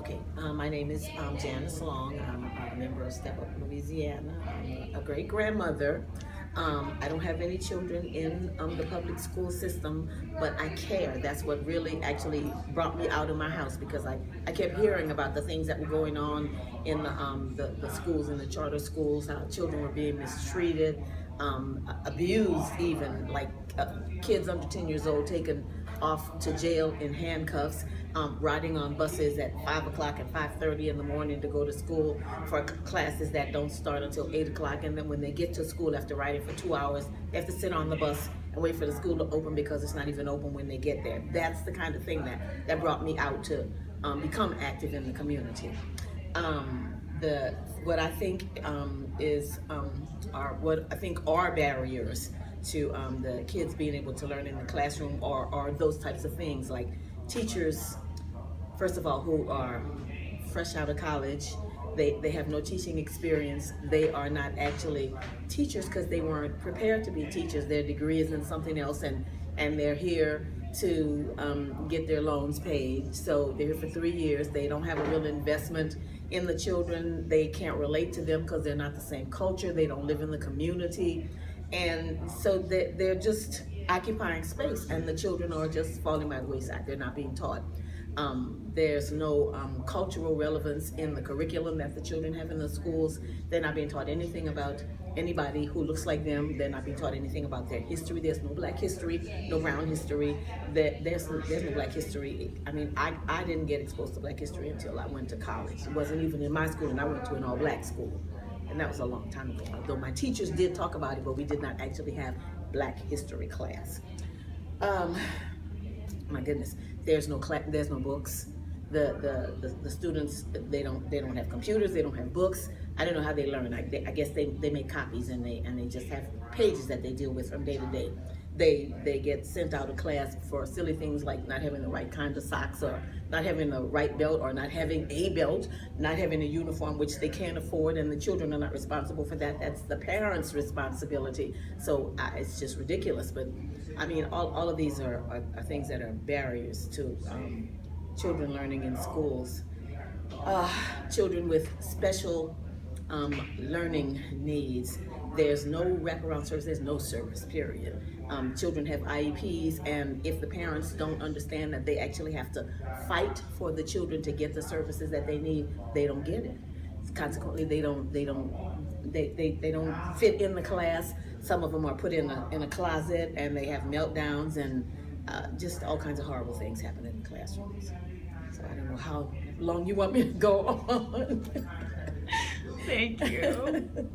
Okay, my name is Janice Long. I'm a member of Step Up Louisiana. I'm a great grandmother. I don't have any children in the public school system, but I care. That's what really actually brought me out of my house because I kept hearing about the things that were going on in the schools, in the charter schools, how children were being mistreated, abused even, like kids under 10 years old taken off to jail in handcuffs, riding on buses at 5 o'clock and 5:30 in the morning to go to school for classes that don't start until 8 o'clock. And then when they get to school after riding for 2 hours, they have to sit on the bus and wait for the school to open because it's not even open when they get there. That's the kind of thing that brought me out to become active in the community. The what I think are barriers to the kids being able to learn in the classroom are those types of things, like teachers, first of all, who are fresh out of college. They have no teaching experience. They are not actually teachers because they weren't prepared to be teachers. Their degree is in something else, and they're here to get their loans paid. So they're here for 3 years. They don't have a real investment in the children. They can't relate to them because they're not the same culture. They don't live in the community. And so they're just occupying space, and the children are just falling by the wayside. They're not being taught. There's no cultural relevance in the curriculum that the children have in the schools. They're not being taught anything about anybody who looks like them. They're not being taught anything about their history. There's no Black history, no brown history. There's no Black history. I mean, I didn't get exposed to Black history until I went to college. It wasn't even in my school, and I went to an all-Black school. And that was a long time ago. Although my teachers did talk about it, but we did not actually have Black history class. My goodness, there's no books. The students, they don't have computers. They don't have books. I don't know how they learn. I guess they make copies, and they just have pages that they deal with from day to day. They get sent out of class for silly things like not having the right kind of socks, or not having the right belt, or not having a belt, not having a uniform, which they can't afford, and the children are not responsible for that. That's the parents' responsibility. So it's just ridiculous. But I mean, all of these are things that are barriers to children learning in schools. Children with special learning needs. There's no wraparound service. There's no service, period. Children have IEPs, and if the parents don't understand that they actually have to fight for the children to get the services that they need, they don't get it. Consequently, they don't fit in the class. Some of them are put in a closet, and they have meltdowns, and just all kinds of horrible things happen in the classrooms. So I don't know how long you want me to go on. Thank you.